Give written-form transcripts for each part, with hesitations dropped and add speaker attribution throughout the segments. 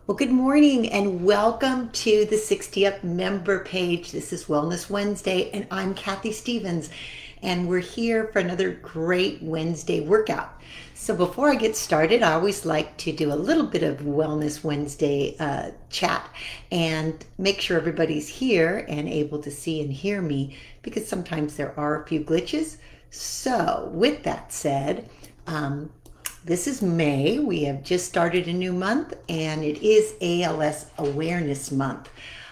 Speaker 1: Well, good morning and welcome to the 60 Up member page. This is Wellness Wednesday and I'm Kathy Stevens and we're here for another great Wednesday workout. So before I get started, I always like to do a little bit of Wellness Wednesday chat and make sure everybody's here and able to see and hear me because sometimes there are a few glitches. So with that said, this is May. We have just started a new month and it is ALS Awareness Month.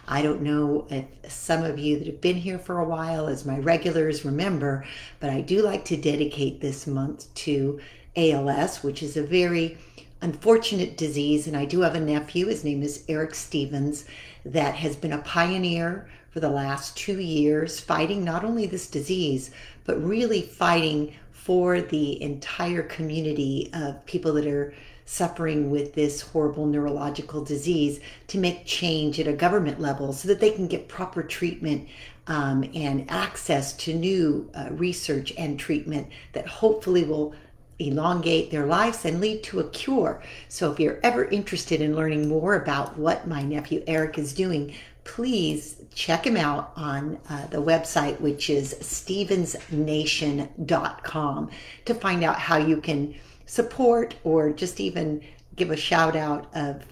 Speaker 1: I don't know if some of you that have been here for a while as my regulars remember, but I do like to dedicate this month to ALS, which is a very unfortunate disease. And I do have a nephew, his name is Eric Stevens, that has been a pioneer for the last 2 years fighting not only this disease, but really fighting for the entire community of people that are suffering with this horrible neurological disease to make change at a government level so that they can get proper treatment and access to new research and treatment that hopefully will elongate their lives and lead to a cure. So if you're ever interested in learning more about what my nephew Eric is doing, please check him out on the website, which is stevensnation.com, to find out how you can support or just even give a shout out of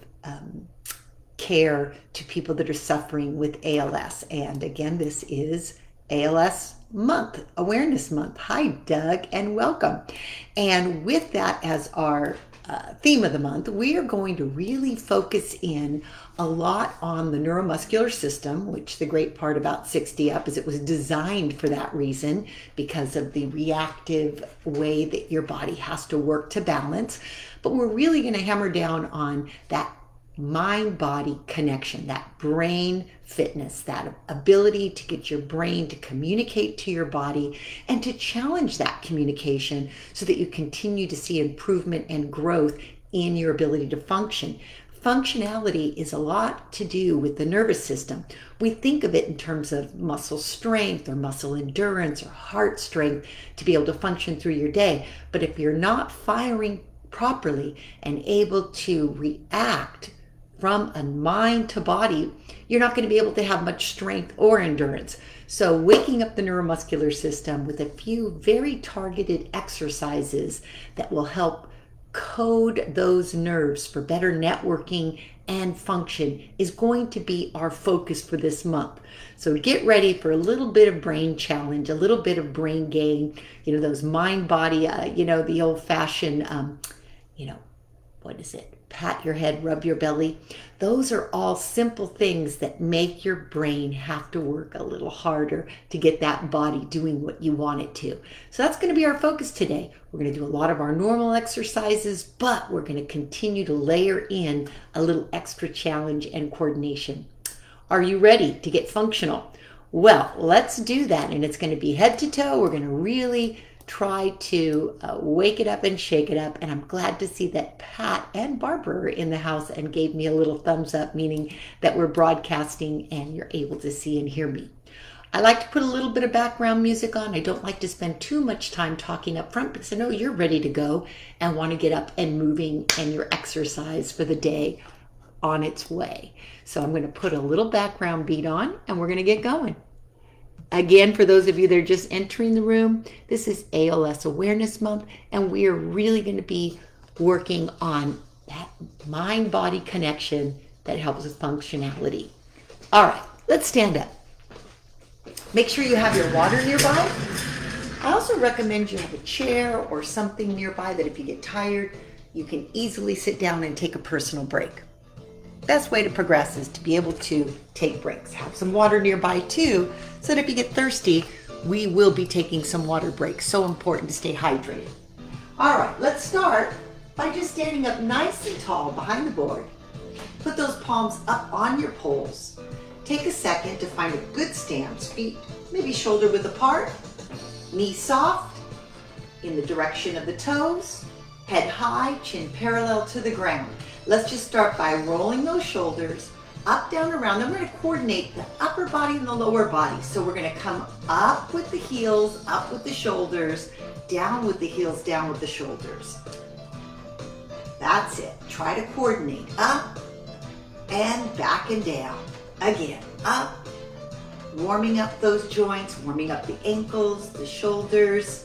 Speaker 1: care to people that are suffering with ALS. And again, this is ALS Month, Awareness Month. Hi, Doug, and welcome. And with that as our theme of the month, we are going to really focus in a lot on the neuromuscular system, which the great part about 60 Up is it was designed for that reason because of the reactive way that your body has to work to balance. But we're really going to hammer down on that mind-body connection, that brain fitness, that ability to get your brain to communicate to your body and to challenge that communication so that you continue to see improvement and growth in your ability to function. Functionality is a lot to do with the nervous system. We think of it in terms of muscle strength or muscle endurance or heart strength to be able to function through your day. But if you're not firing properly and able to react from a mind to body, you're not going to be able to have much strength or endurance. So waking up the neuromuscular system with a few very targeted exercises that will help code those nerves for better networking and function is going to be our focus for this month. So get ready for a little bit of brain challenge, a little bit of brain gain, those mind body, the old fashioned, what is it? Pat your head, rub your belly. Those are all simple things that make your brain have to work a little harder to get that body doing what you want it to. So that's going to be our focus today. We're going to do a lot of our normal exercises, but we're going to continue to layer in a little extra challenge and coordination. Are you ready to get functional? Well, let's do that. And it's going to be head to toe. We're going to really try to wake it up and shake it up. And I'm glad to see that Pat and Barbara are in the house and gave me a little thumbs up, meaning that we're broadcasting and you're able to see and hear me. I like to put a little bit of background music on. I don't like to spend too much time talking up front because I know you're ready to go and want to get up and moving and your exercise for the day on its way. So I'm going to put a little background beat on and we're going to get going. Again, for those of you that are just entering the room, this is ALS Awareness Month, and we are really going to be working on that mind-body connection that helps with functionality. All right, let's stand up. Make sure you have your water nearby. I also recommend you have a chair or something nearby that if you get tired, you can easily sit down and take a personal break. Best way to progress is to be able to take breaks. Have some water nearby too, so that if you get thirsty, we will be taking some water breaks. So important to stay hydrated. All right, let's start by just standing up nice and tall behind the board. Put those palms up on your poles. Take a second to find a good stance. Feet maybe shoulder width apart, knees soft, in the direction of the toes, head high, chin parallel to the ground. Let's just start by rolling those shoulders up, down, around. Then we're going to coordinate the upper body and the lower body. So we're going to come up with the heels, up with the shoulders, down with the heels, down with the shoulders. That's it. Try to coordinate up, and back and down. Again, up, warming up those joints, warming up the ankles, the shoulders,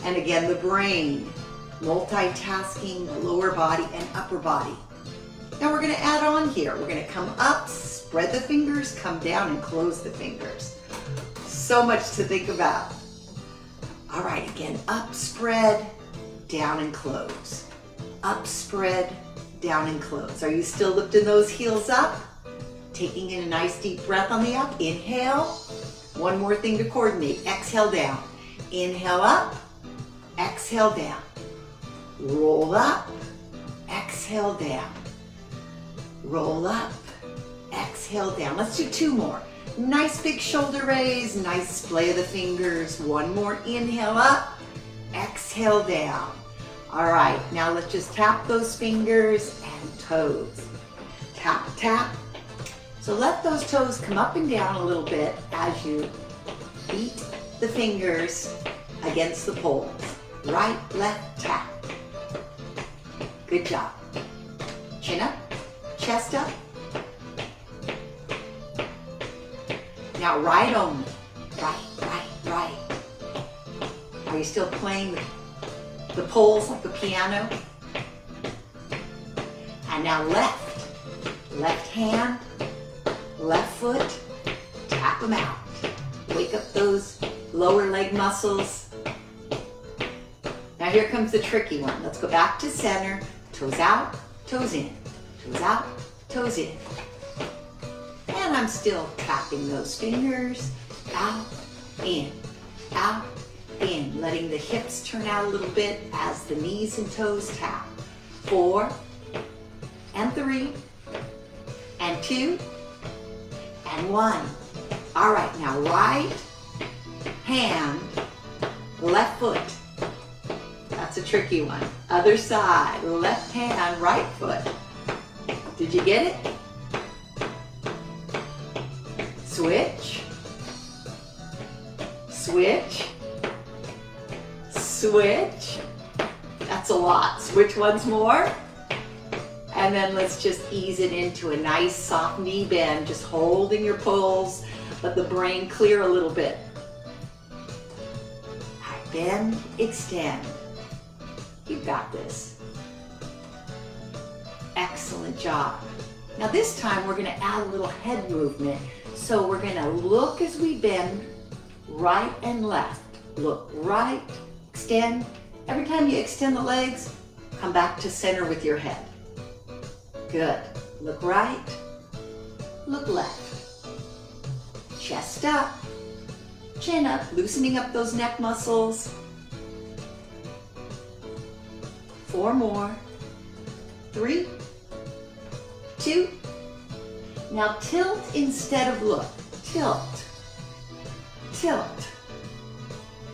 Speaker 1: and again, the brain, multitasking the lower body and upper body. Now we're going to add on here. We're going to come up, spread the fingers, come down and close the fingers. So much to think about. All right, again, up, spread, down and close. Up, spread, down and close. Are you still lifting those heels up? Taking in a nice deep breath on the up. Inhale. One more thing to coordinate. Exhale down. Inhale up. Exhale down. Roll up. Exhale down. Roll up. Exhale down. Let's do two more. Nice big shoulder raise. Nice splay of the fingers. One more. Inhale up. Exhale down. All right, now let's just tap those fingers and toes. Tap, tap. So let those toes come up and down a little bit as you beat the fingers against the poles. Right, left, tap. Good job. Chin up, chest up. Now right only. Right, right, right. Are you still playing the poles like a piano? And now left. Left hand, left foot, tap them out. Wake up those lower leg muscles. Now here comes the tricky one. Let's go back to center. Toes out, toes in. Toes out, toes in. And I'm still tapping those fingers. Out, in, out, in. Letting the hips turn out a little bit as the knees and toes tap. 4, and 3, and 2, and 1. All right, now right hand, left foot. That's a tricky one. Other side, left hand, right foot. Did you get it? Switch, switch, switch. That's a lot. Switch once more. And then let's just ease it into a nice soft knee bend, just holding your poles. Let the brain clear a little bit. Bend, extend. You've got this. Excellent job. Now this time we're going to add a little head movement. So we're going to look as we bend right and left. Look right, extend. Every time you extend the legs, come back to center with your head. Good. Look right, look left. Chest up, chin up, loosening up those neck muscles. 4 more. 3, 2. Now tilt instead of look. Tilt, tilt.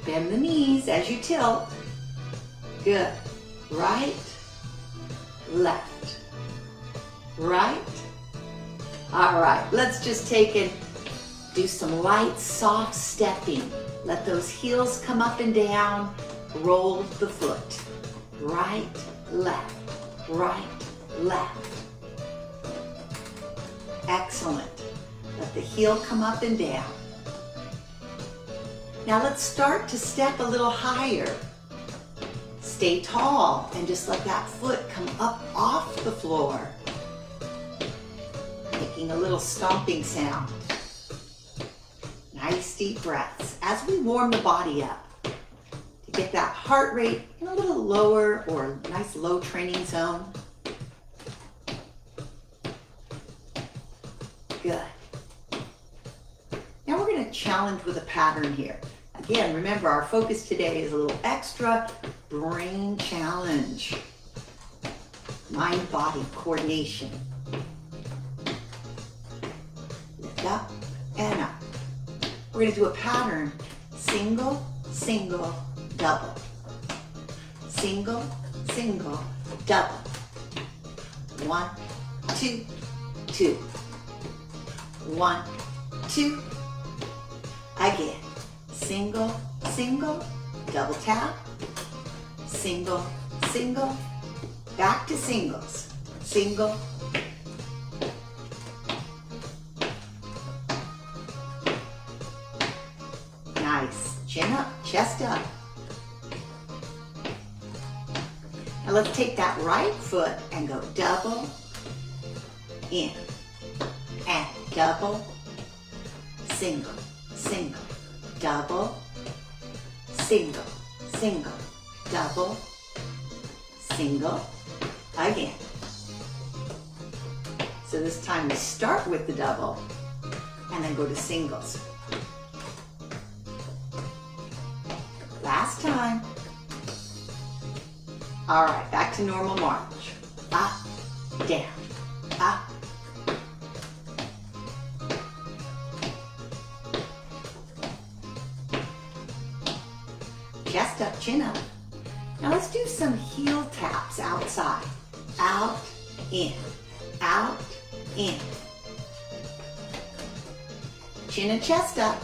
Speaker 1: Bend the knees as you tilt. Good. Right, left, right. All right, let's just take and do some light, soft stepping. Let those heels come up and down. Roll the foot. Right, left, right, left. Excellent. Let the heel come up and down. Now let's start to step a little higher. Stay tall and just let that foot come up off the floor. Making a little stomping sound. Nice deep breaths as we warm the body up to get that heart rate in a little lower or nice low training zone. Good. Now we're going to challenge with a pattern here. Again, remember our focus today is a little extra brain challenge. Mind-body coordination. Lift up and up. We're going to do a pattern. Single, single, double. Single, single, double. 1, 2, 2. 1, 2. Again. Single, single, double tap. Single, single. Back to singles. Single, chest up. Now let's take that right foot and go double, in, and double, single, single, double, single, single, double, single, again. So this time we start with the double and then go to singles. Last time. All right, back to normal march. Up, down, up. Chest up, chin up. Now let's do some heel taps outside. Out, in, out, in. Chin and chest up.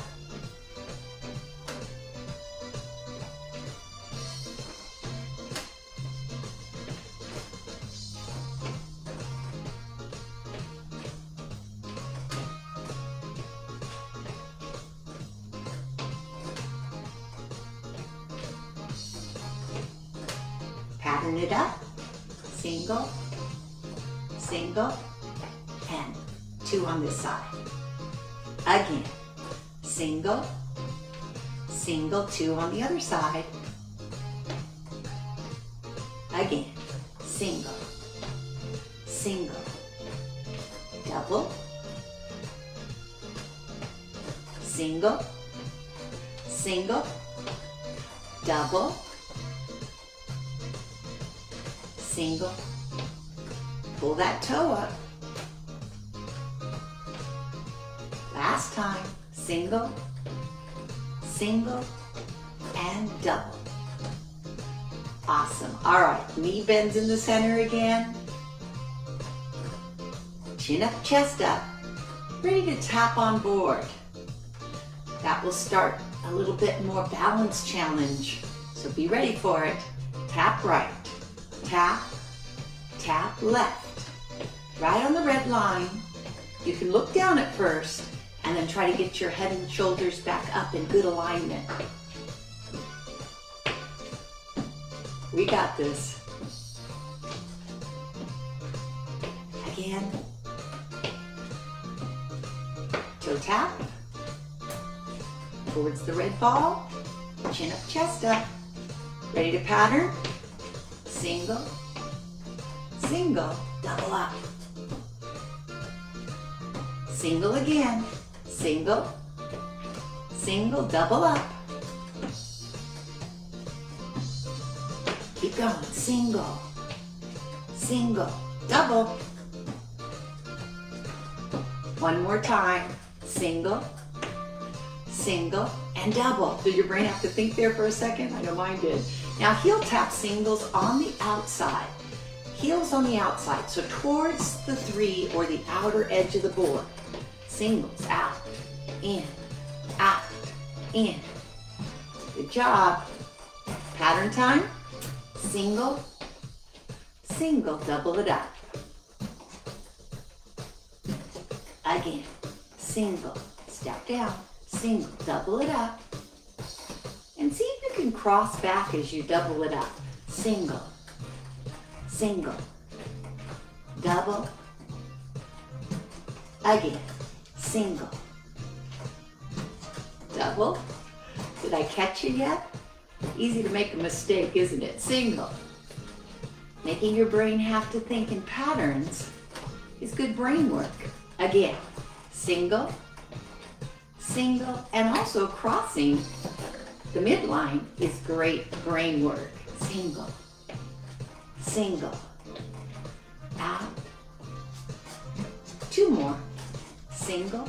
Speaker 1: Pattern it up, single, single, and 2 on this side. Again, single, single, 2 on the other side. Again, single, single, double, single, single, double, single, pull that toe up. Last time, single, single, and double. Awesome. All right, knee bends in the center again. Chin up, chest up. Ready to tap on board. That will start a little bit more balance challenge. So be ready for it. Tap right, tap, tap left. Right on the red line. You can look down at first and then try to get your head and shoulders back up in good alignment. We got this. Again. Toe tap. Towards the red ball. Chin up, chest up. Ready to pattern? Single, single, double up. Single again. Single, single, double up. Keep going. Single, single, double. One more time. Single, single, and double. Did your brain have to think there for a second? I know mine did. Now heel tap singles on the outside. Heels on the outside, so towards the 3 or the outer edge of the board. Singles, out, in, out, in. Good job. Pattern time. Single, single, double it up. Again, single, step down, single, double it up. And see if you can cross back as you double it up. Single, single, double, again, single, double. Did I catch you yet? Easy to make a mistake, isn't it? Single. Making your brain have to think in patterns is good brain work. Again, single, single, and also crossing the midline is great brain work. Single, single, out. 2 more. Single,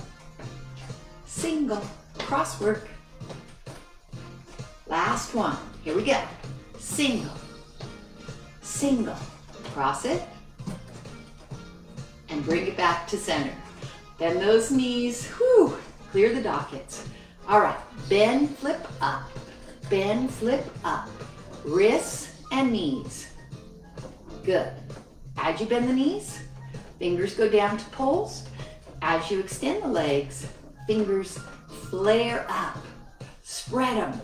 Speaker 1: single, cross work. Last one. Here we go. Single, single, cross it, and bring it back to center. Bend those knees, whew, clear the dockets. All right, bend, flip up, bend, flip up, wrists and knees. Good. As you bend the knees, fingers go down to poles. As you extend the legs, fingers flare up. Spread them.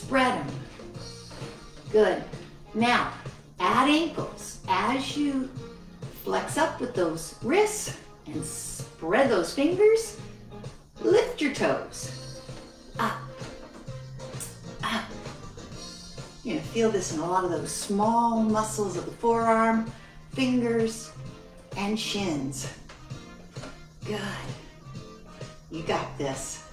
Speaker 1: spread them. Good. Now, add ankles. As you flex up with those wrists and spread those fingers, lift your toes. Up, up. You're gonna feel this in a lot of those small muscles of the forearm, fingers, and shins. Good. You got this.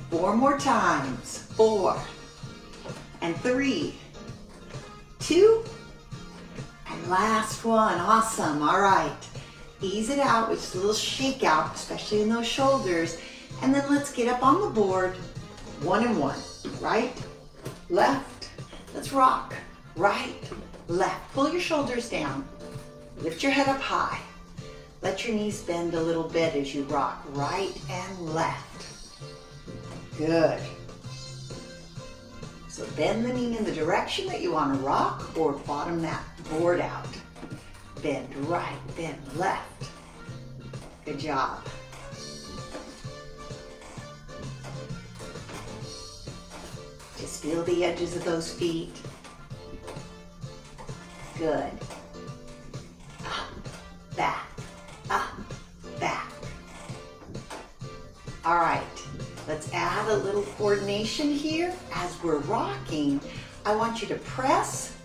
Speaker 1: 4 more times. 4 and 3, 2, and last one. Awesome. All right. Ease it out with just a little shake out, especially in those shoulders. And then let's get up on the board. 1 and 1. Right, left. Let's rock. Right, left. Pull your shoulders down. Lift your head up high. Let your knees bend a little bit as you rock. Right and left. Good. So bend the knee in the direction that you want to rock or bottom that board out. Bend right, bend left. Good job. Just feel the edges of those feet. Good. Up, back, up, back. All right. Let's add a little coordination here. As we're rocking, I want you to press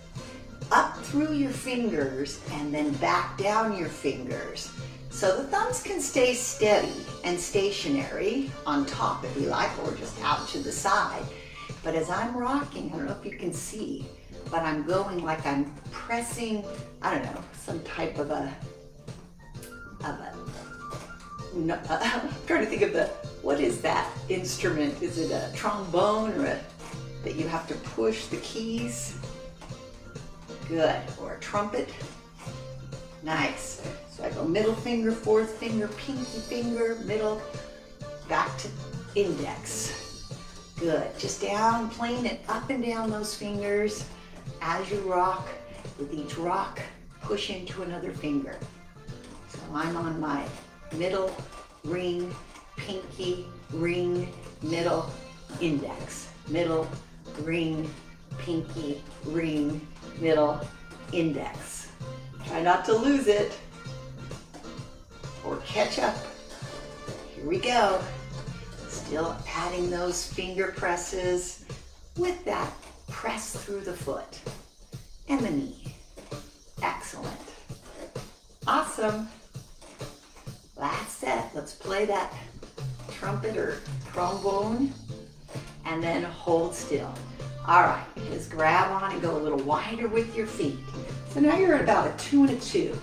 Speaker 1: up through your fingers and then back down your fingers. So the thumbs can stay steady and stationary on top if you like, or just out to the side. But as I'm rocking, I don't know if you can see, but I'm going like I'm pressing, I don't know, some type of a no, I'm trying to think of what is that instrument? Is it a trombone or that you have to push the keys? Good, or a trumpet? Nice. So I go middle finger, fourth finger, pinky finger, middle, back to index. Good, just down, playing it up and down those fingers as you rock. With each rock, push into another finger. So I'm on my middle, ring, pinky, ring, middle, index. Middle, ring, pinky, ring, middle, index. Try not to lose it or catch up. Here we go. Still adding those finger presses with that press through the foot and the knee. Excellent. Awesome. Last set. Let's play that trumpet or trombone and then hold still. All right, just grab on and go a little wider with your feet. So now you're at about a 2 and a 2.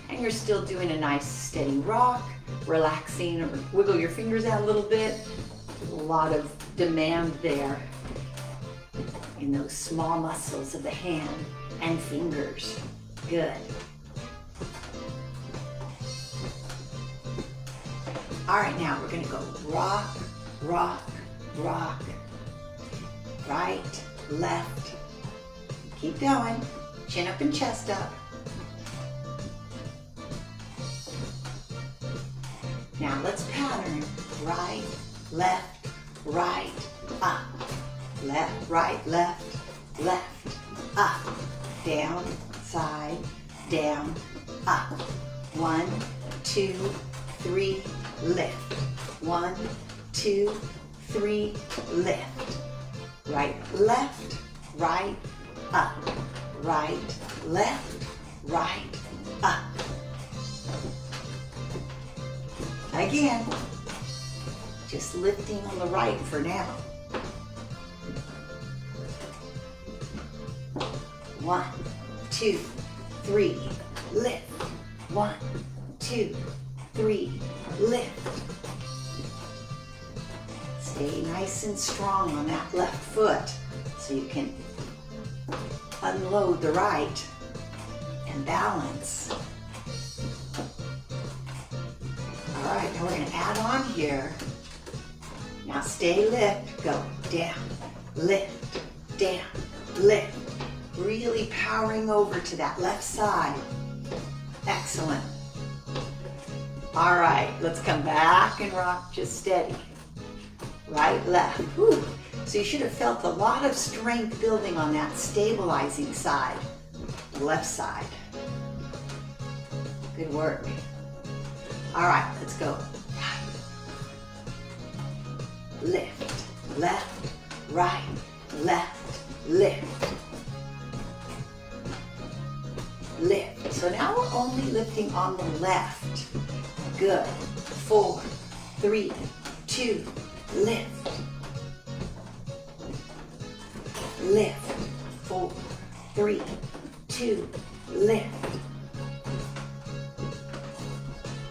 Speaker 1: And you're still doing a nice steady rock, relaxing, or wiggle your fingers out a little bit. There's a lot of demand there in those small muscles of the hand and fingers. Good. All right, now we're gonna go rock, rock, rock. Right, left. Keep going. Chin up and chest up. Now let's pattern. Right, left, right, up. Left, right, left, left, up. Down, side, down, up. 1, 2, 3, lift. 1, 2, 3, lift. Right, left, right, up. Right, left, right, up. Again, just lifting on the right for now. 1, 2, 3, lift. 1, 2, 3, lift. Stay nice and strong on that left foot so you can unload the right and balance. All right, now we're going to add on here. Now stay lift, go down, lift, down, lift. Really powering over to that left side. Excellent. All right, let's come back and rock just steady. right, left. Whew. So you should have felt a lot of strength building on that stabilizing side, the left side. Good work. All right, let's go. Lift, left, right, left, lift. Lift. So now we're only lifting on the left. Good. 4, 3, 2, lift. Lift. 4, 3, 2, lift.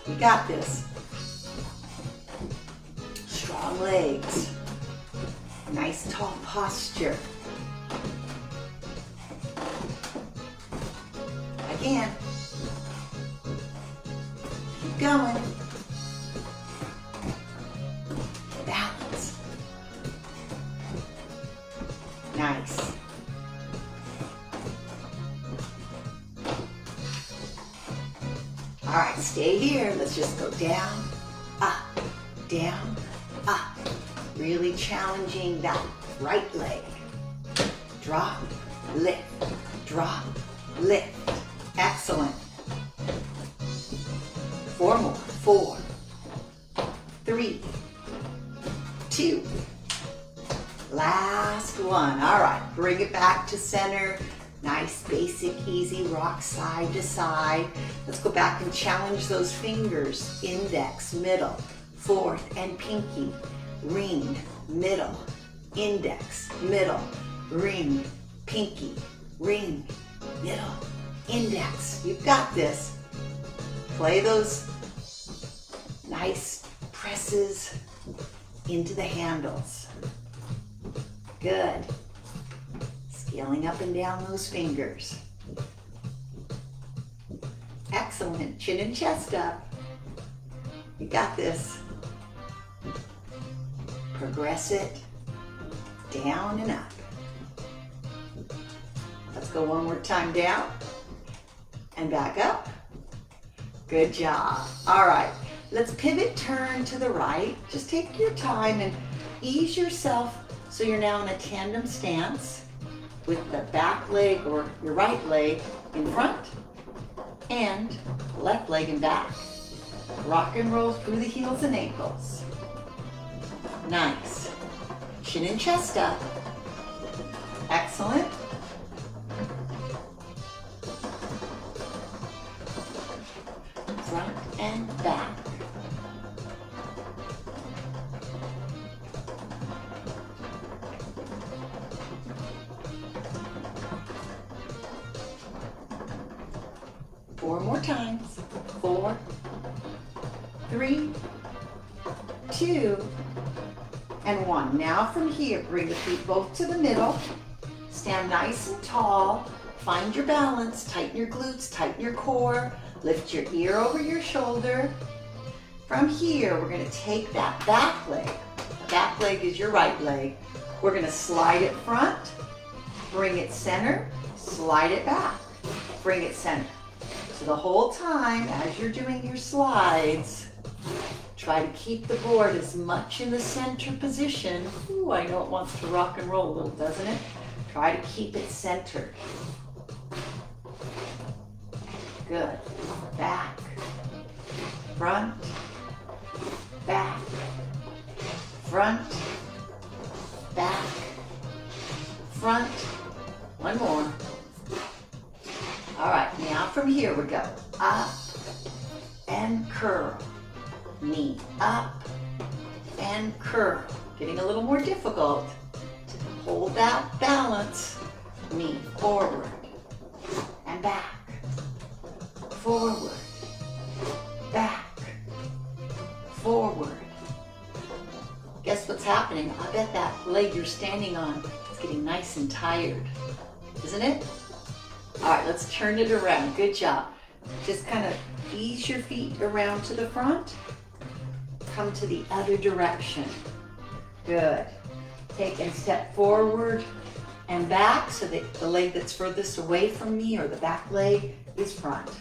Speaker 1: You got this. Strong legs. Nice tall posture. Again. Keep going. Balance. Nice. All right, stay here. Let's just go down, up, down, up. Really challenging that right leg. Drop, lift, drop, lift. Excellent. 4 more. 4, 3, 2. Last one. All right, bring it back to center. Nice, basic, easy rock side to side. Let's go back and challenge those fingers. Index, middle, fourth, and pinky. Ring, middle, index, middle, ring, pinky, ring, middle, index. You've got this. Play those nice presses into the handles. Good. Scaling up and down those fingers. Excellent. Chin and chest up. You got this. Progress it down and up. Let's go one more time down and back up. Good job. All right, let's pivot, turn to the right. Just take your time and ease yourself so you're now in a tandem stance with the back leg or your right leg in front and left leg in back. Rock and roll through the heels and ankles. Nice. Chin and chest up. Excellent. Front and back. Four more times. 4, 3, 2, and 1. Now from here, bring the feet both to the middle. Stand nice and tall. Find your balance. Tighten your glutes, tighten your core. Lift your ear over your shoulder. From here, we're going to take that back leg. The back leg is your right leg. We're going to slide it front, bring it center, slide it back, bring it center. So the whole time, as you're doing your slides, try to keep the board as much in the center position. Ooh, I know it wants to rock and roll a little, doesn't it? Try to keep it centered. Good. Back, front, back, front, back, front. One more. All right, now from here we go. Up and curl. Knee up and curl. Getting a little more difficult. To hold that balance. Knee forward and back. Forward, back, forward. Guess what's happening? I bet that leg you're standing on is getting nice and tired, isn't it? All right, let's turn it around. Good job. Just kind of ease your feet around to the front. Come to the other direction. Good. Take and step forward and back so that the leg that's furthest away from me or the back leg is front.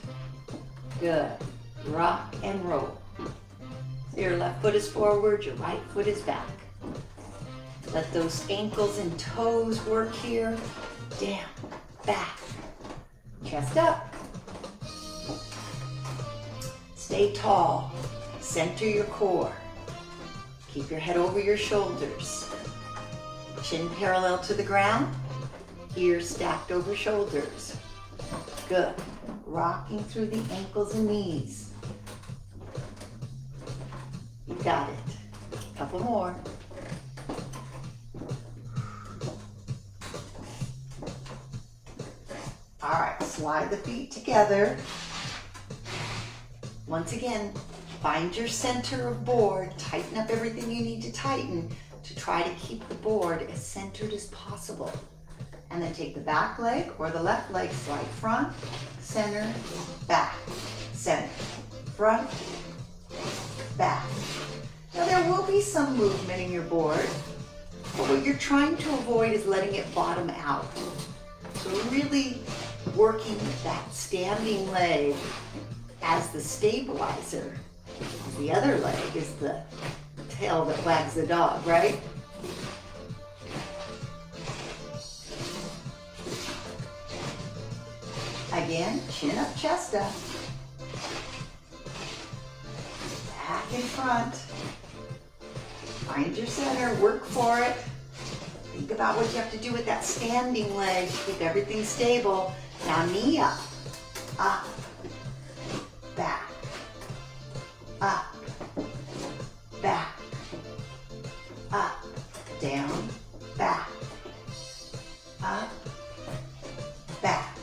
Speaker 1: Good. Rock and roll. So your left foot is forward, your right foot is back. Let those ankles and toes work here. Down, back, chest up. Stay tall. Center your core. Keep your head over your shoulders. Chin parallel to the ground. Ears stacked over shoulders. Good. Rocking through the ankles and knees. You got it. A couple more. All right, slide the feet together. Once again, find your center of board. Tighten up everything you need to tighten to try to keep the board as centered as possible. And then take the back leg or the left leg, slide front, center, back, center, front, back. Now there will be some movement in your board, but what you're trying to avoid is letting it bottom out. So really working that standing leg as the stabilizer. The other leg is the tail that wags the dog, right? Again, chin up, chest up. Back in front. Find your center, work for it. Think about what you have to do with that standing leg to keep everything stable. Now knee up, back, up, back, up, down, back, up, back,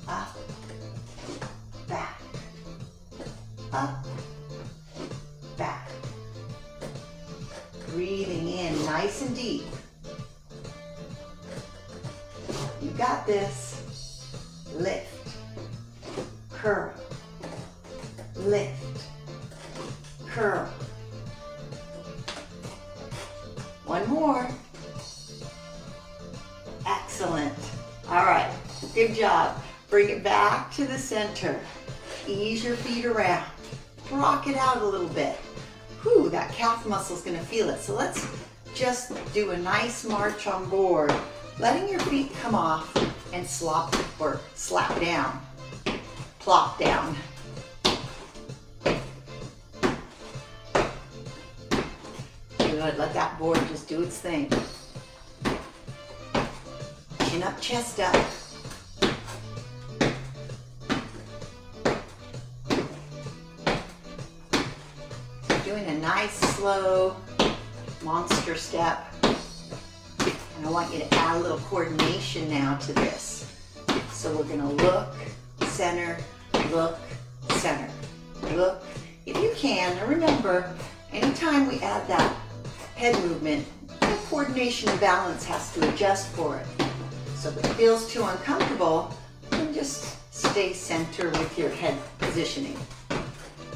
Speaker 1: up, back, up, back. Breathing in nice and deep. You got this. Lift, curl, lift, curl. One more. Excellent. All right, good job. Bring it back to the center. Ease your feet around. Rock it out a little bit. Whew, that calf muscle's gonna feel it. So let's just do a nice march on board, letting your feet come off and slop or slap down, plop down. Good, let that board just do its thing. Chin up, chest up. Doing a nice slow monster step. And I want you to add a little coordination now to this. So we're gonna look, center, look, center, look. If you can, and remember, anytime we add that head movement, the coordination and balance has to adjust for it. So if it feels too uncomfortable, then just stay center with your head positioning.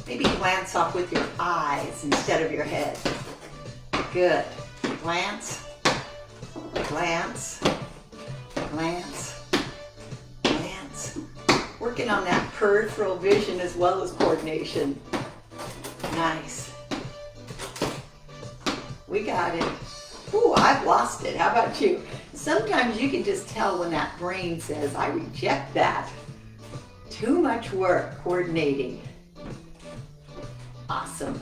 Speaker 1: Maybe glance off with your eyes instead of your head. Good. Glance, glance, glance, glance. Working on that peripheral vision as well as coordination. Nice. We got it. Ooh, I've lost it. How about you? Sometimes you can just tell when that brain says, I reject that. Too much work coordinating. Awesome.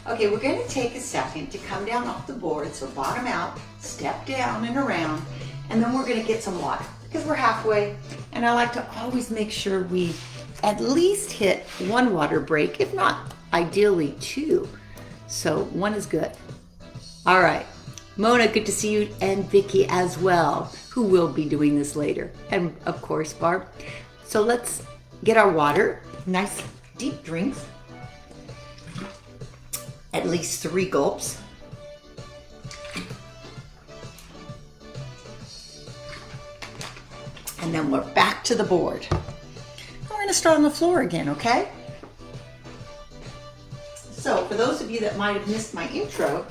Speaker 1: Okay, we're going to take a second to come down off the board. So bottom out, step down and around, and then we're going to get some water because we're halfway. And I like to always make sure we at least hit one water break, if not ideally two. So one is good. All right. Mona, good to see you, and Vicki as well, who will be doing this later. And of course, Barb. So let's get our water. Nice deep drinks. At least 3 gulps. And then we're back to the board. We're gonna start on the floor again, okay? So for those of you that might have missed my intro,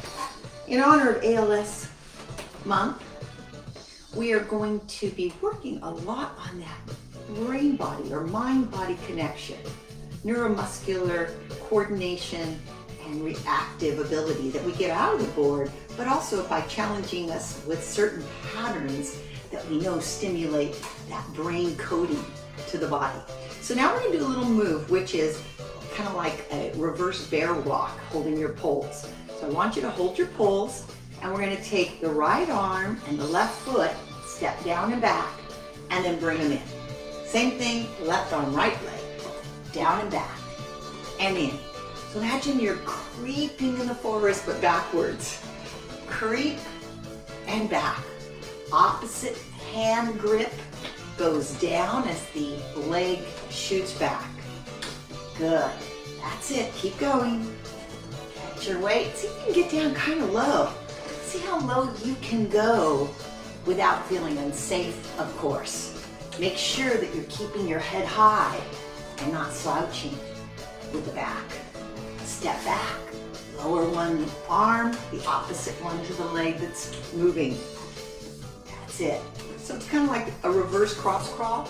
Speaker 1: in honor of ALS month, we are going to be working a lot on that brain-body or mind-body connection, neuromuscular coordination, and reactive ability that we get out of the board but also by challenging us with certain patterns that we know stimulate that brain coding to the body. So now we're going to do a little move, which is kind of like a reverse bear walk, holding your poles. So I want you to hold your poles, and we're going to take the right arm and the left foot, step down and back, and then bring them in. Same thing, left arm, right leg, down and back, and in. So imagine you're creeping in the forest, but backwards. Creep and back. Opposite hand grip goes down as the leg shoots back. Good. That's it. Keep going. Catch your weight. See if you can get down kind of low. See how low you can go without feeling unsafe, of course. Make sure that you're keeping your head high and not slouching with the back. Step back. Lower one arm, the opposite one to the leg that's moving. That's it. So it's kind of like a reverse cross crawl.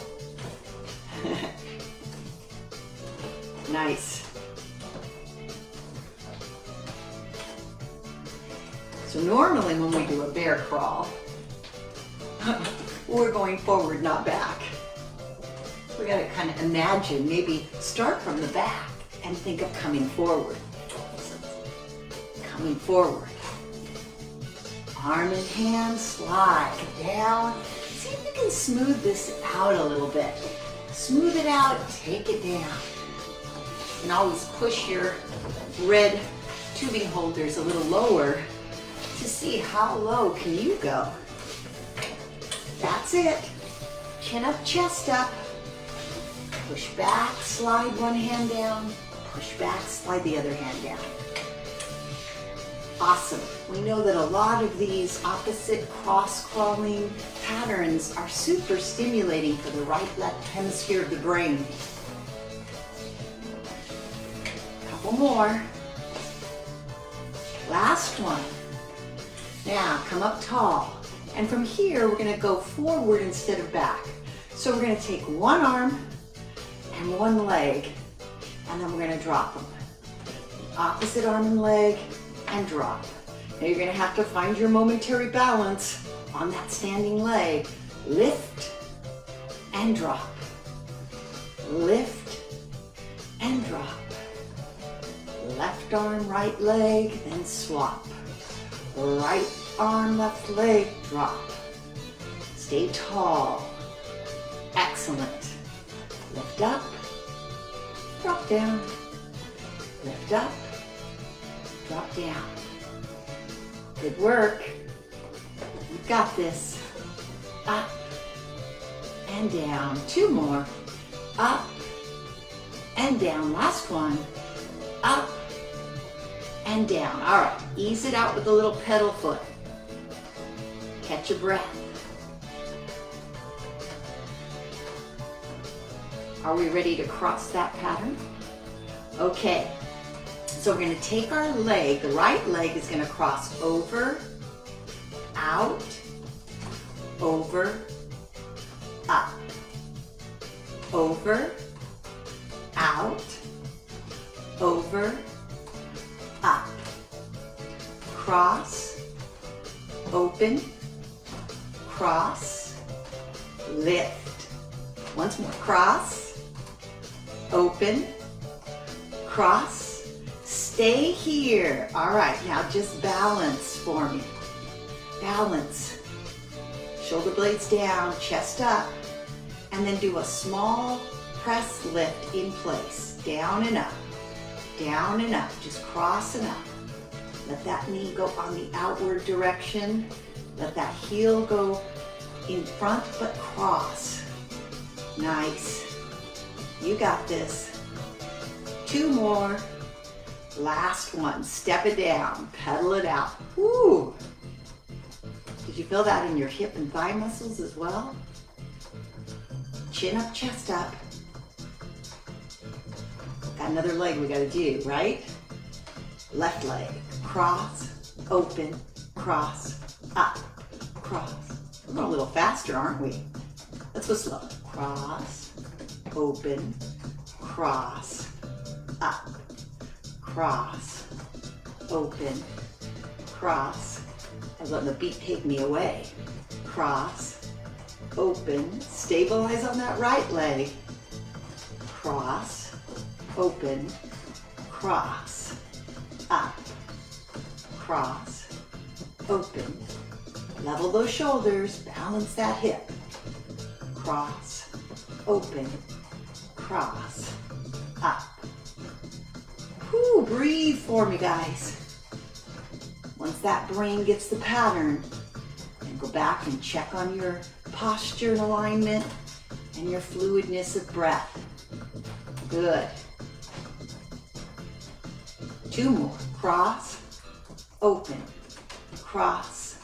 Speaker 1: Nice. So normally when we do a bear crawl, we're going forward, not back. We got to kind of imagine, maybe start from the back and think of coming forward. So, coming forward. Arm and hand, slide down. See if you can smooth this out a little bit. Smooth it out, take it down. And always push your red tubing holders a little lower to see how low can you go. That's it. Chin up, chest up. Push back, slide one hand down. Push back, slide the other hand down. Awesome. We know that a lot of these opposite cross-crawling patterns are super stimulating for the right-left hemisphere of the brain. Couple more. Last one. Now, come up tall. And from here, we're going to go forward instead of back. So we're going to take one arm and one leg, and then we're going to drop them. Opposite arm and leg, and drop. Now you're going to have to find your momentary balance on that standing leg. Lift and drop. Lift and drop. Left arm, right leg, then swap. Right arm, left leg, drop. Stay tall. Excellent. Lift up, drop down. Lift up, drop down. Good work. You've got this. Up and down. Two more. Up and down. Last one. Up and down. All right, ease it out with a little pedal foot. Catch your breath. Are we ready to cross that pattern? Okay, so we're going to take our leg, the right leg is going to cross over, out, over, up, over, out, over, up, cross, open, cross, lift. Once more, cross, open, cross, stay here. All right, now just balance for me. Balance. Shoulder blades down, chest up, and then do a small press lift in place. Down and up, down and up, just cross and up. Let that knee go on the outward direction. Let that heel go in front, but cross. Nice. You got this. Two more. Last one. Step it down. Pedal it out. Woo! Did you feel that in your hip and thigh muscles as well? Chin up, chest up. Got another leg we gotta do, right? Left leg. Cross, open, cross, up, cross. We're going a little faster, aren't we? Let's go slow. Cross, open, cross, up, cross, open, cross, I was letting the beat take me away. Cross, open, stabilize on that right leg. Cross, open, cross, up, cross, open. Level those shoulders, balance that hip. Cross, open, cross, up. Whew, breathe for me, guys. Once that brain gets the pattern, then go back and check on your posture and alignment and your fluidness of breath. Good. 2 more. Cross, open, cross,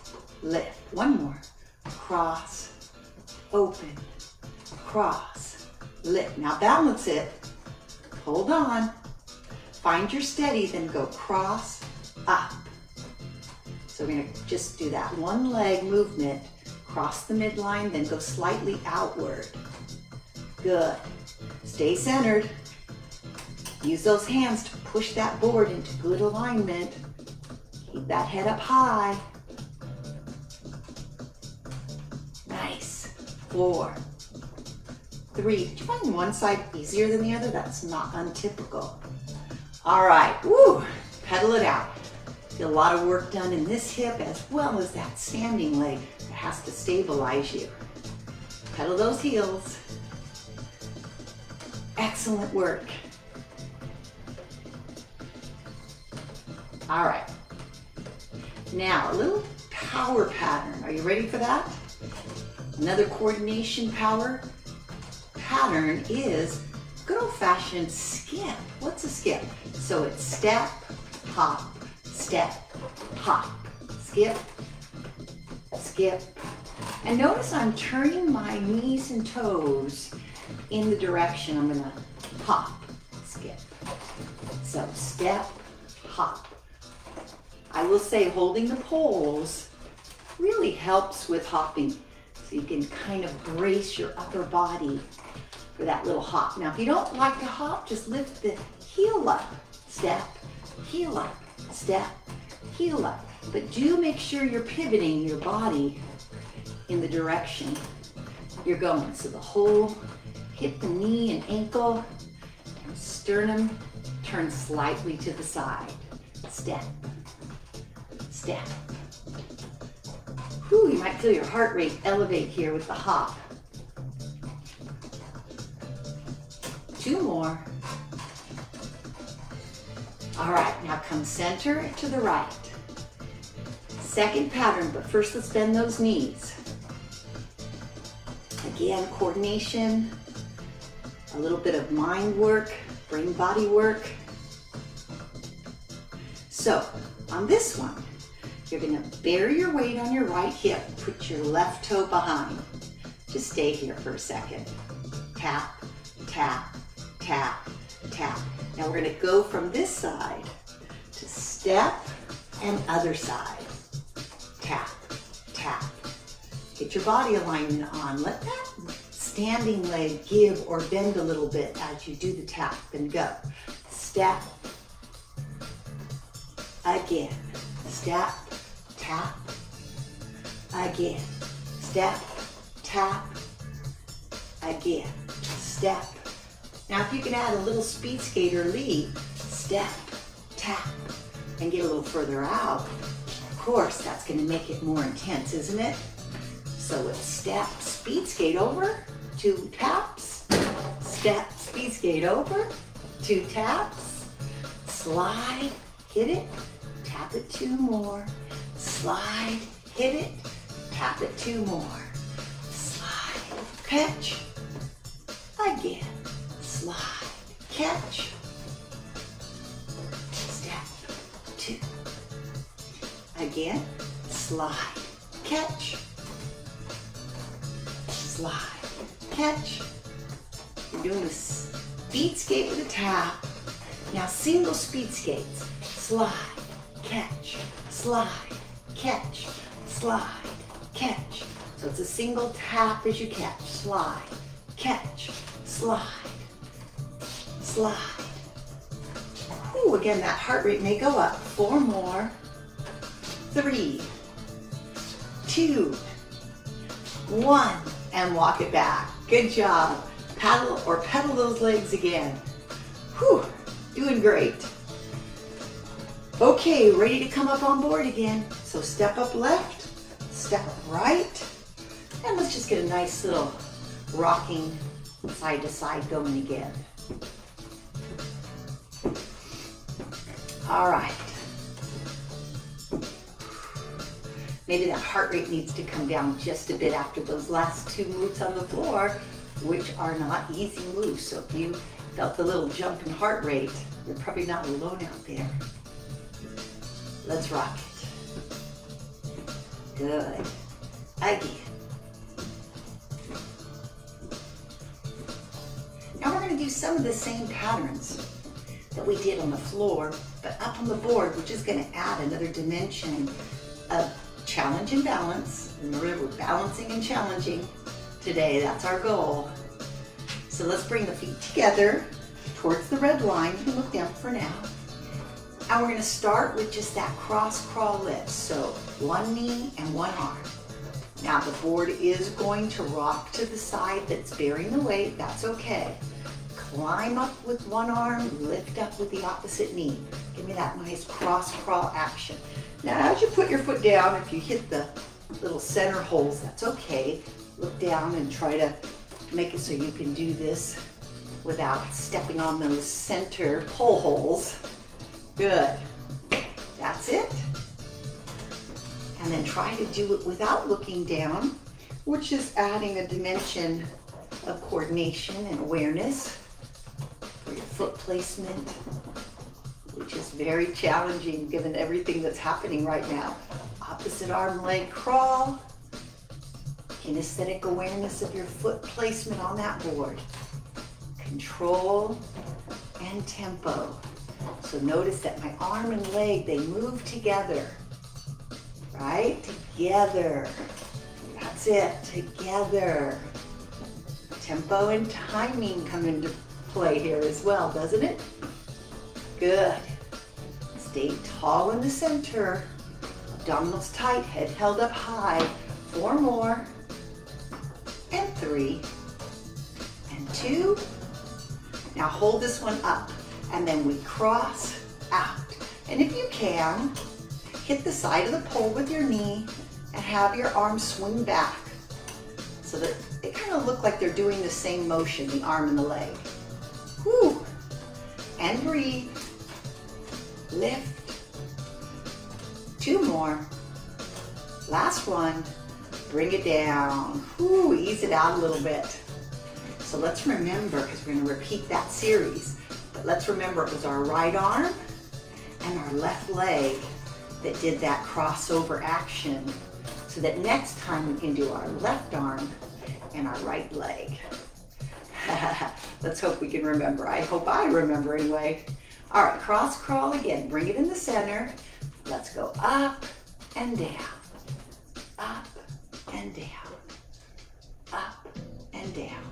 Speaker 1: lift. 1 more. Cross, open, cross, lift. Now balance it. Hold on. Find your steady, then go cross, up. So we're going to just do that one leg movement. Cross the midline, then go slightly outward. Good. Stay centered. Use those hands to push that board into good alignment. Keep that head up high. Nice. 4, 3. Did you find one side easier than the other? That's not untypical. All right. Woo. Pedal it out. Feel a lot of work done in this hip as well as that standing leg that has to stabilize you. Pedal those heels. Excellent work. All right. Now, a little power pattern. Are you ready for that? Another coordination power pattern is good old-fashioned skip. What's a skip? So it's step, hop, skip, skip. And notice I'm turning my knees and toes in the direction I'm gonna hop, skip. So step, hop. I will say holding the poles really helps with hopping. So you can kind of brace your upper body for that little hop. Now, if you don't like to hop, just lift the heel up. Step, heel up, step, heel up. But do make sure you're pivoting your body in the direction you're going. So the whole hip and knee and ankle and sternum turn slightly to the side. Step, step. Whew, you might feel your heart rate elevate here with the hop. 2 more. All right, now come center to the right. Second pattern, but first let's bend those knees. Again, coordination, a little bit of mind work, brain body work. So on this one, you're gonna bear your weight on your right hip, put your left toe behind. Just stay here for a second. Tap, tap, tap, tap. Now we're gonna go from this side to step and other side. Tap, tap. Get your body alignment on. Let that standing leg give or bend a little bit as you do the tap and go. Step, again. Step, tap, again. Step, tap, again. Step. Now if you can add a little speed skater lead, step, tap, and get a little further out, of course that's going to make it more intense, isn't it? So it's step, speed skate over, 2 taps, step, speed skate over, 2 taps, slide, hit it, tap it 2 more, slide, hit it, tap it 2 more, slide, catch, again, slide, catch, step, 2, again, slide, catch, slide, catch. You're doing the speed skate with a tap. Now single speed skates. Slide, catch, slide, catch, slide, catch. So it's a single tap as you catch. Slide, catch, slide, slide. Ooh, again, that heart rate may go up. 4 more. 3, 2, 1, and walk it back. Good job. Paddle or pedal those legs again. Whew, doing great. Okay, ready to come up on board again. So step up left, step up right, and let's just get a nice little rocking side to side going again. All right. Maybe that heart rate needs to come down just a bit after those last 2 moves on the floor, which are not easy moves. So if you felt the little jump in heart rate, you're probably not alone out there. Let's rock it. Good. Again. Now we're going to do some of the same patterns that we did on the floor, but up on the board, we're just going to add another dimension of challenge and balance. Remember, we're balancing and challenging today. That's our goal. So let's bring the feet together towards the red line. You can look down for now. And we're going to start with just that cross crawl lift. So one knee and one arm. Now the board is going to rock to the side that's bearing the weight. That's okay. Climb up with one arm, lift up with the opposite knee. Give me that nice cross crawl action. Now as you put your foot down, if you hit the little center holes, that's okay. Look down and try to make it so you can do this without stepping on those center pole holes. Good. That's it. And then try to do it without looking down, which is adding a dimension of coordination and awareness for your foot placement, which is very challenging given everything that's happening right now. Opposite arm leg crawl, kinesthetic awareness of your foot placement on that board, control and tempo. So notice that my arm and leg, they move together, right? Together. That's it, together. Tempo and timing come into play here as well, doesn't it? Good. Stay tall in the center. Abdominals tight, head held up high. 4 more. And 3. And 2. Now hold this one up. And then we cross out. And if you can, hit the side of the pole with your knee and have your arms swing back so that they kind of look like they're doing the same motion, the arm and the leg. Whew. And breathe. Lift. 2 more. Last one. Bring it down. Whew, ease it out a little bit. So let's remember, because we're going to repeat that series, but let's remember it was our right arm and our left leg that did that crossover action, so that next time we can do our left arm and our right leg. Let's hope we can remember. I hope I remember anyway. All right, cross crawl again. Bring it in the center. Let's go up and down, up and down, up and down.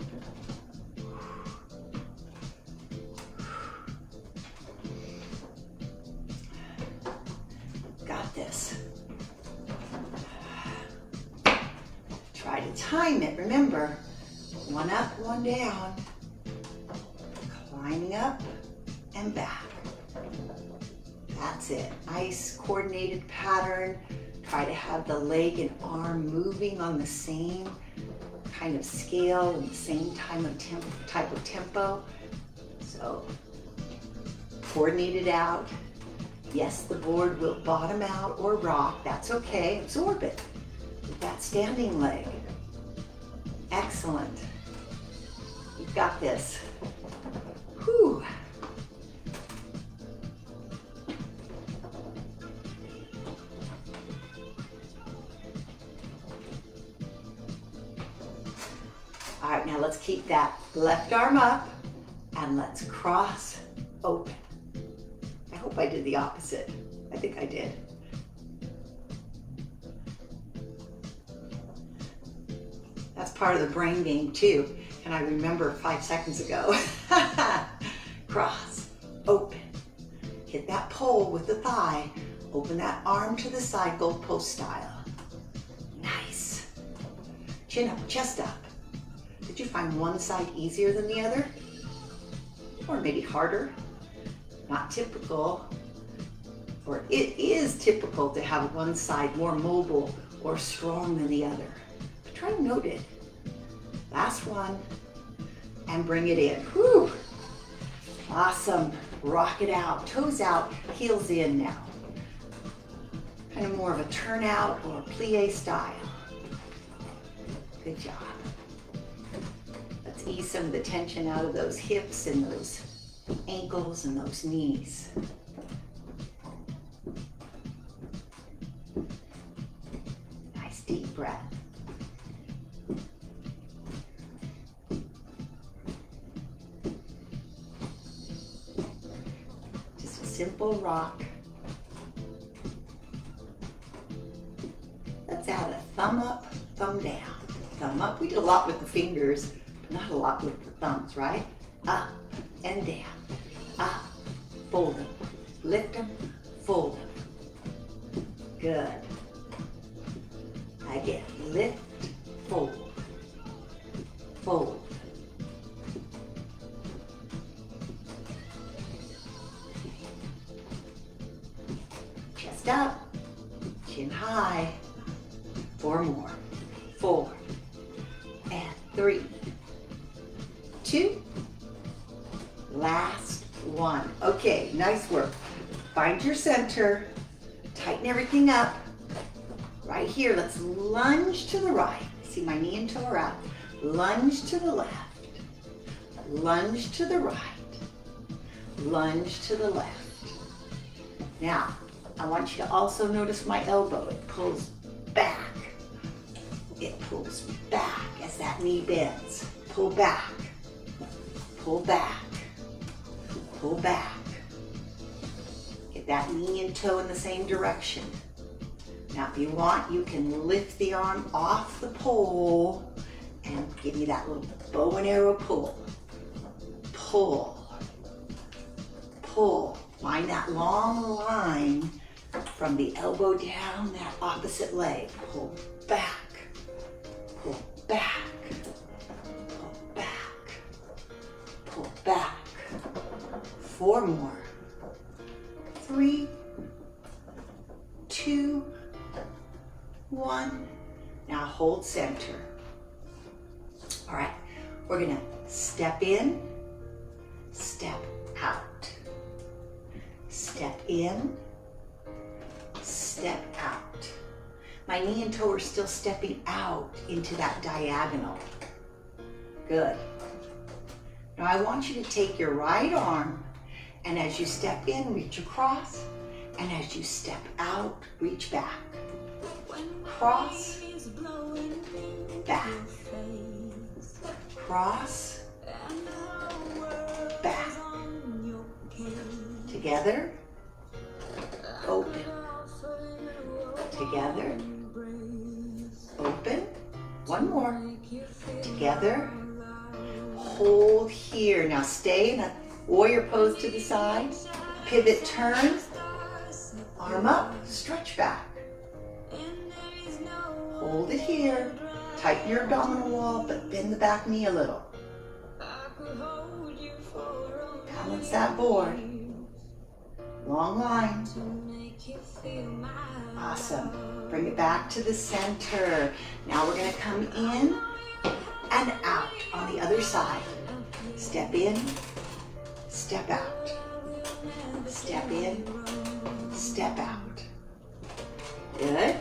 Speaker 1: Got this. Try to time it. Remember, 1 up, 1 down. Climbing up and back. That's it. Nice coordinated pattern. Try to have the leg and arm moving on the same kind of scale and the same type of tempo. So coordinate it out. Yes, the board will bottom out or rock. That's okay. Absorb it with that standing leg. Excellent. You've got this. Whew. All right, now let's keep that left arm up and let's cross open. I hope I did the opposite. I think I did. That's part of the brain game too. And I remember 5 seconds ago. Cross, open. Hit that pole with the thigh. Open that arm to the side, goalpost style. Nice. chin up, chest up. Did you find one side easier than the other? Or maybe harder? Not typical. Or it is typical to have one side more mobile or strong than the other. But try to note it. Last one. And bring it in. Whew. Awesome. Rock it out. Toes out, heels in now. Kind of more of a turnout or plie style. Good job. Let's ease some of the tension out of those hips and those ankles and those knees. Nice deep breath. Just a simple rock. Let's add a thumb up, thumb down. Thumb up, we did a lot with the fingers, but not a lot with the thumbs, right? Up and down. Up, fold them, lift them, fold them. Good. Again, lift, fold, fold. Chest up, chin high. 4 more. 4 and 3, 2. Last one. Okay, nice work. Find your center. Tighten everything up. Right here, let's lunge to the right. See my knee and toe are out. Lunge to the left. Lunge to the right. Lunge to the left. Now, I want you to also notice my elbow. It pulls back. It pulls back as that knee bends. Pull back. Pull back. Pull back. Get that knee and toe in the same direction. Now if you want, you can lift the arm off the pole and give me that little bow and arrow pull. Pull. Pull. Find that long line from the elbow down that opposite leg. Pull back. Pull back. Pull back. Pull back. 4 more. 3, 2, 1. Now hold center. All right, we're gonna step in, step out. Step in, step out. My knee and toe are still stepping out into that diagonal. Good. Now I want you to take your right arm and as you step in, reach across, and as you step out, reach back. Cross, back. Cross, back. Together, open. Together, open. One more. Together, hold here. Now stay in a warrior pose to the side. Pivot, turn. Arm up, stretch back. Hold it here. Tighten your abdominal wall, but bend the back knee a little. Balance that board. Long line. Awesome. Bring it back to the center. Now we're going to come in and out on the other side. Step in, step out. Step in, step out. Good.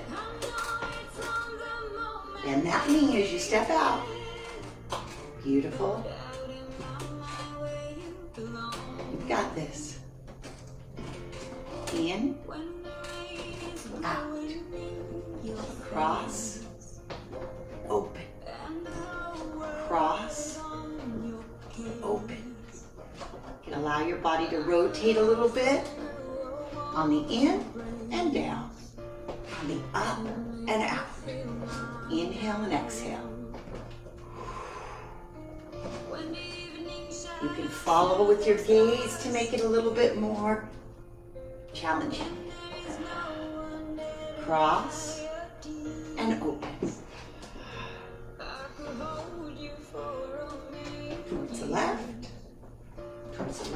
Speaker 1: Bend that knee as you step out. Beautiful. You've got this. In, out. Cross, open. Cross, open. You can allow your body to rotate a little bit on the in and down, on the up and out. Inhale and exhale. You can follow with your gaze to make it a little bit more challenging. Cross and open.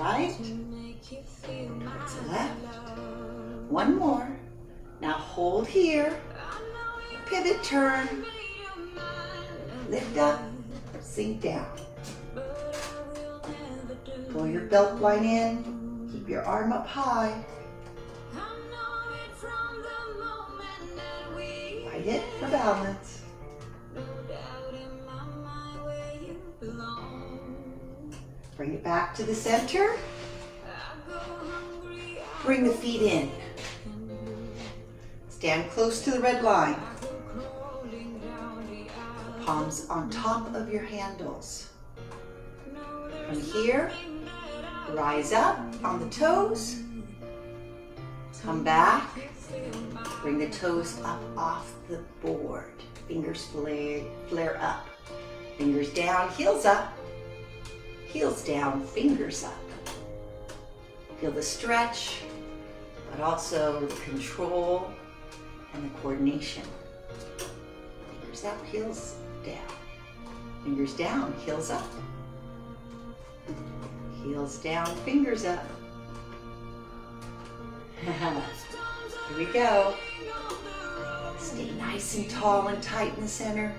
Speaker 1: right. To left. One more. Now hold here. Pivot, turn. Lift up, sink down. Pull your belt line in. Keep your arm up high. Fight it for balance. Bring it back to the center. Bring the feet in. Stand close to the red line. Palms on top of your handles. From here, rise up on the toes. Come back. Bring the toes up off the board. Fingers flare up. Fingers down, heels up. Heels down, fingers up. Feel the stretch, but also the control and the coordination. Fingers up, heels down. Fingers down, heels up. Heels down, fingers up. Here we go. Stay nice and tall and tight in the center.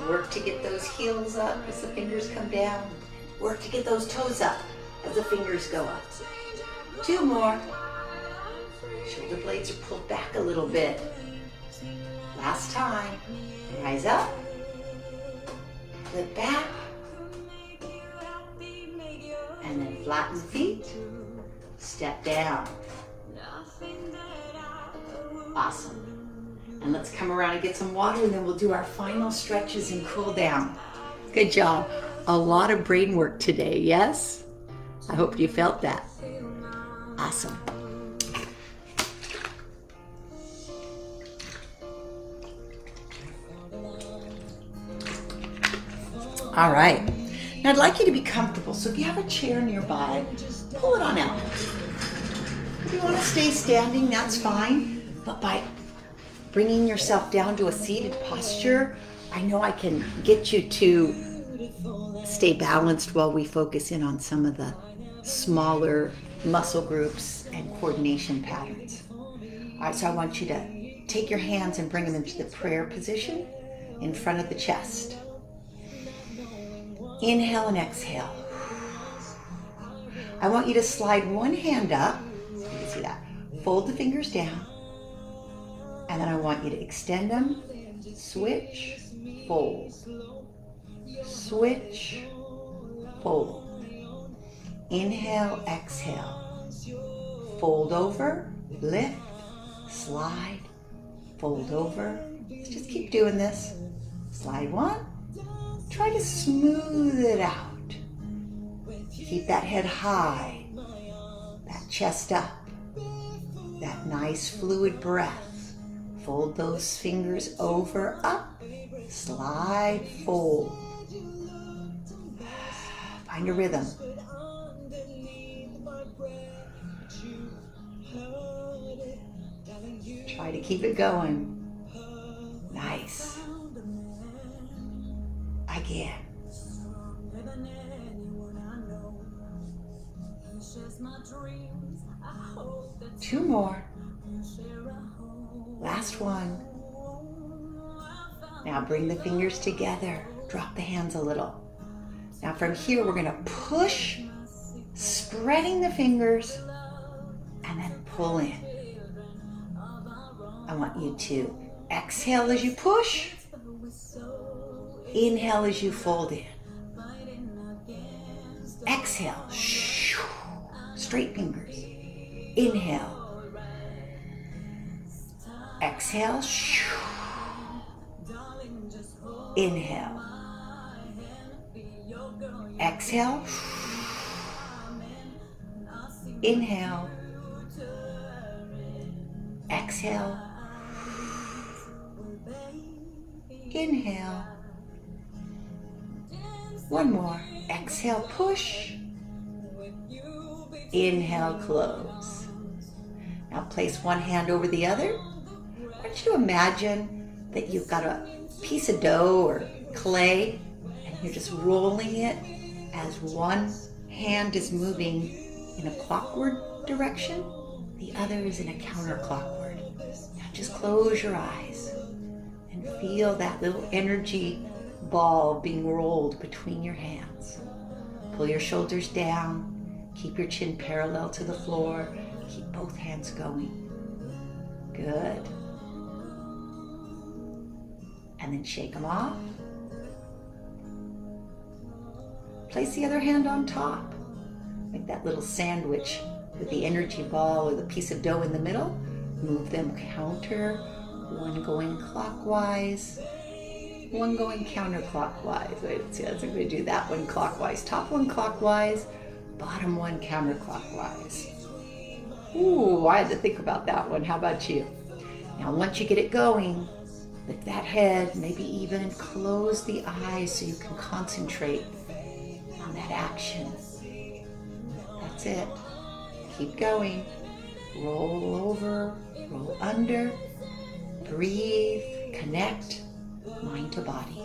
Speaker 1: Work to get those heels up as the fingers come down. Work to get those toes up as the fingers go up. Two more. Shoulder blades are pulled back a little bit. Last time. Rise up. Flip back. And then flatten the feet. Step down. Awesome. And let's come around and get some water, and then we'll do our final stretches and cool down. Good job. A lot of brain work today, yes? I hope you felt that. Awesome. All right. Now I'd like you to be comfortable. So if you have a chair nearby, pull it on out. If you want to stay standing, that's fine. But by bringing yourself down to a seated posture, I know I can get you to stay balanced while we focus in on some of the smaller muscle groups and coordination patterns. All right, so I want you to take your hands and bring them into the prayer position in front of the chest. Inhale and exhale. I want you to slide one hand up, so you can see that. Fold the fingers down. And then I want you to extend them, switch, fold, switch, fold. Inhale, exhale, fold over, lift, slide, fold over. Let's just keep doing this. Slide one, try to smooth it out. Keep that head high, that chest up, that nice fluid breath. Fold those fingers over, up, slide, fold. Find a rhythm. Try to keep it going. Nice. Again. Two more. Last one. Now bring the fingers together. Drop the hands a little. Now from here, we're going to push, spreading the fingers, and then pull in. I want you to exhale as you push. Inhale as you fold in. Exhale. Straight fingers. Inhale. Exhale. Inhale. Exhale. Inhale. Exhale. Inhale. One more. Exhale, push. Inhale, close. Now place one hand over the other. I want you to imagine that you've got a piece of dough or clay and you're just rolling it as one hand is moving in a clockward direction, the other is in a counterclockward. Now just close your eyes and feel that little energy ball being rolled between your hands. Pull your shoulders down, keep your chin parallel to the floor, keep both hands going. Good. And then shake them off. Place the other hand on top. Make that little sandwich with the energy ball or the piece of dough in the middle. Move them counter, one going clockwise, one going counterclockwise. Wait, let's see, I'm going to do that one clockwise. Top one clockwise, bottom one counterclockwise. Ooh, I had to think about that one. How about you? Now, once you get it going, lift that head, maybe even close the eyes so you can concentrate on that action. That's it. Keep going. Roll over, roll under, breathe, connect, mind to body.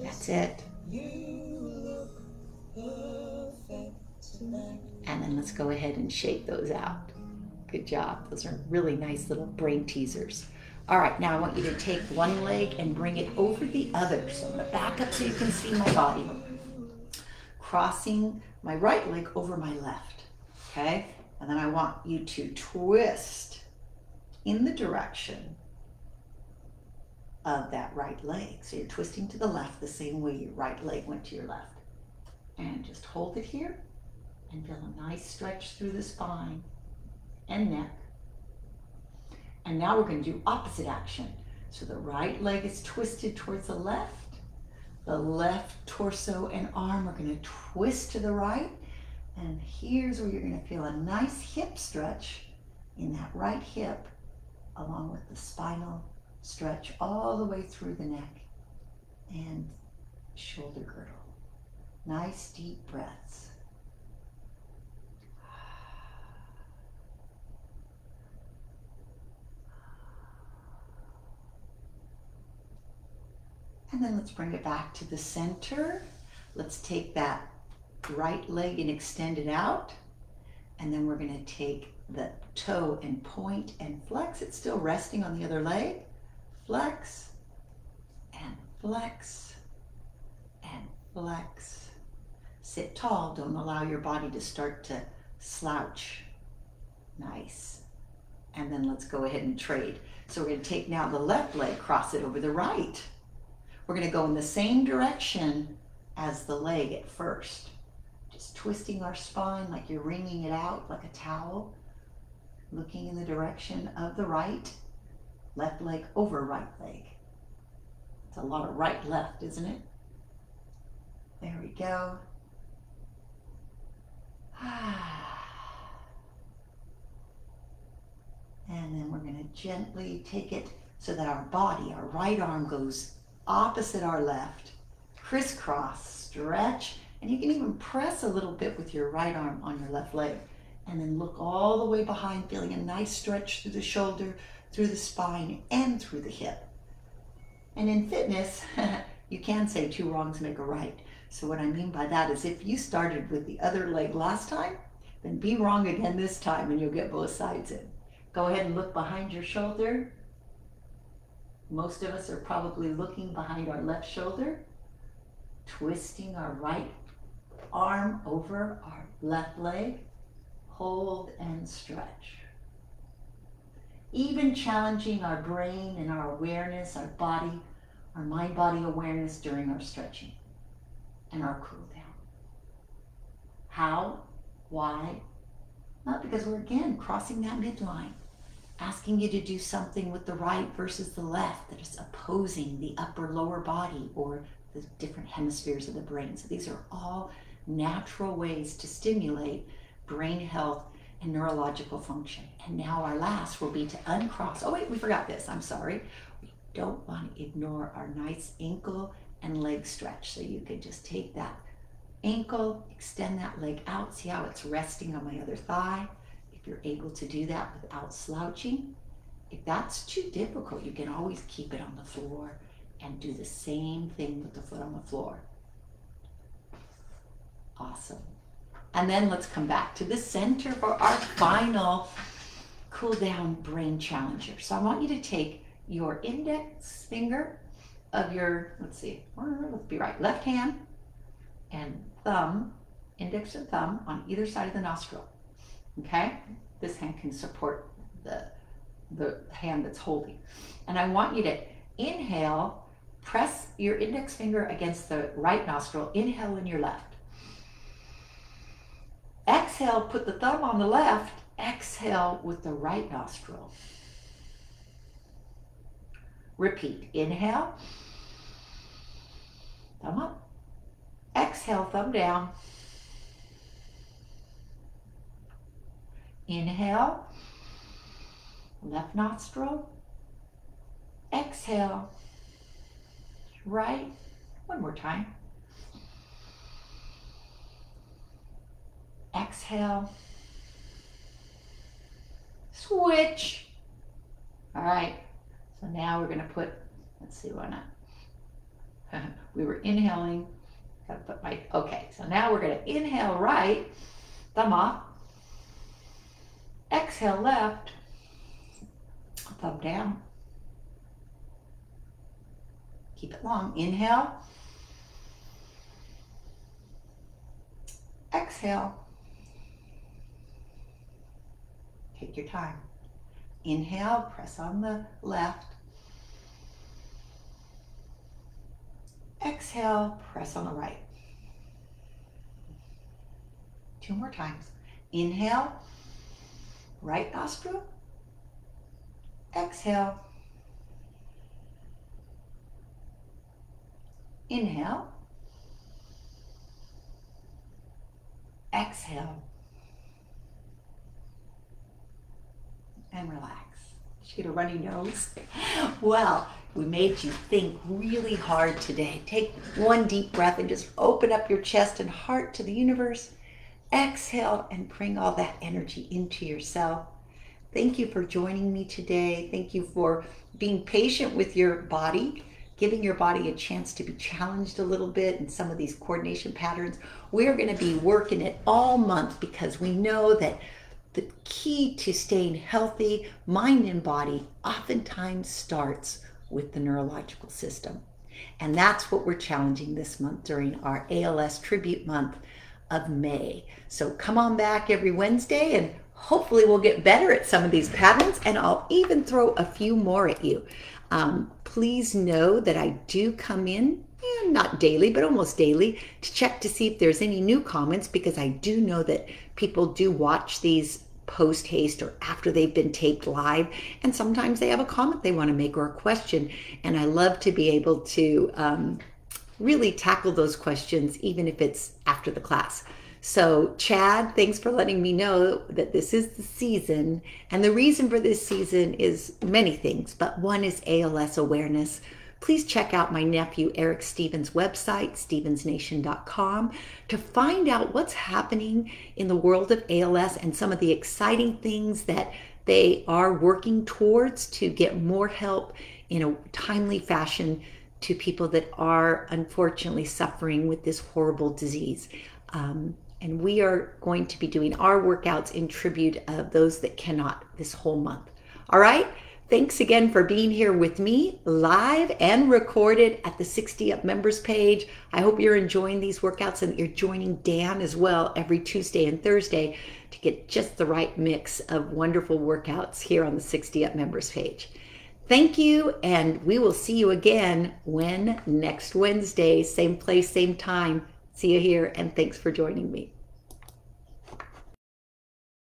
Speaker 1: That's it. And then let's go ahead and shake those out. Good job. Those are really nice little brain teasers. All right, now I want you to take one leg and bring it over the other. So I'm going to back up so you can see my body. Crossing my right leg over my left, okay? And then I want you to twist in the direction of that right leg. So you're twisting to the left the same way your right leg went to your left. And just hold it here and feel a nice stretch through the spine and neck. And now we're going to do opposite action. So the right leg is twisted towards the left. The left torso and arm are going to twist to the right. And here's where you're going to feel a nice hip stretch in that right hip, along with the spinal stretch all the way through the neck and shoulder girdle. Nice deep breaths. And then let's bring it back to the center. Let's take that right leg and extend it out. And then we're going to take the toe and point and flex. It's still resting on the other leg. Flex and flex and flex. Sit tall. Don't allow your body to start to slouch. Nice. And then let's go ahead and trade. So we're going to take now the left leg, cross it over the right. We're going to go in the same direction as the leg at first. Just twisting our spine like you're wringing it out like a towel. Looking in the direction of the right. Left leg over right leg. It's a lot of right left, isn't it? There we go. And then we're going to gently take it so that our body, our right arm goes opposite our left, crisscross, stretch, and you can even press a little bit with your right arm on your left leg. And then look all the way behind, feeling a nice stretch through the shoulder, through the spine, and through the hip. And in fitness, you can say two wrongs make a right. So what I mean by that is if you started with the other leg last time, then be wrong again this time and you'll get both sides in. Go ahead and look behind your shoulder. Most of us are probably looking behind our left shoulder, twisting our right arm over our left leg. Hold and stretch. Even challenging our brain and our awareness, our body, our mind-body awareness during our stretching and our cool down. How? Why? Not because we're again crossing that midline, asking you to do something with the right versus the left that is opposing the upper lower body or the different hemispheres of the brain. So these are all natural ways to stimulate brain health and neurological function. And now our last will be to uncross. Oh wait, we forgot this, I'm sorry. We don't want to ignore our nice ankle and leg stretch. So you could just take that ankle, extend that leg out, see how it's resting on my other thigh. If you're able to do that without slouching. If that's too difficult, you can always keep it on the floor and do the same thing with the foot on the floor. Awesome. And then let's come back to the center for our final cool down brain challenger. So I want you to take your index finger of your, let's be right, left hand and thumb, index and thumb on either side of the nostril. Okay? This hand can support the hand that's holding. And I want you to inhale, press your index finger against the right nostril, inhale in your left. Exhale, put the thumb on the left, exhale with the right nostril. Repeat, inhale, thumb up, exhale, thumb down. Inhale, left nostril, exhale, right, one more time. Exhale, switch. All right, so now we're gonna put, let's see, why not? We were inhaling, gotta put my, okay, so now we're gonna inhale right, thumb off, exhale left, thumb down. Keep it long, inhale, exhale. Take your time. Inhale, press on the left. Exhale, press on the right. 2 more times. Inhale, right nostril. Exhale. Inhale. Exhale. And relax. Did you get a runny nose? Well, we made you think really hard today. Take one deep breath and just open up your chest and heart to the universe. Exhale and bring all that energy into yourself. Thank you for joining me today. Thank you for being patient with your body, giving your body a chance to be challenged a little bit in some of these coordination patterns. We're going to be working it all month because we know that the key to staying healthy, mind and body, oftentimes starts with the neurological system. And that's what we're challenging this month during our ALS Tribute Month of May. So come on back every Wednesday and hopefully we'll get better at some of these patterns, and I'll even throw a few more at you. Please know that I do come in, not daily, but almost daily, to check to see if there's any new comments, because I do know that people do watch these post haste or after they've been taped live, and sometimes they have a comment they want to make or a question, and I love to be able to really tackle those questions even if it's after the class. So Chad, thanks for letting me know that this is the season, and the reason for this season is many things, but one is ALS awareness. Please check out my nephew Eric Stevens' website, stevensnation.com, to find out what's happening in the world of ALS and some of the exciting things that they are working towards to get more help in a timely fashion to people that are unfortunately suffering with this horrible disease. And we are going to be doing our workouts in tribute of those that cannot this whole month. All right? Thanks again for being here with me, live and recorded at the 60 Up members page. I hope you're enjoying these workouts and that you're joining Dan as well every Tuesday and Thursday to get just the right mix of wonderful workouts here on the 60 Up members page. Thank you, and we will see you again next Wednesday, same place, same time. See you here, and thanks for joining me.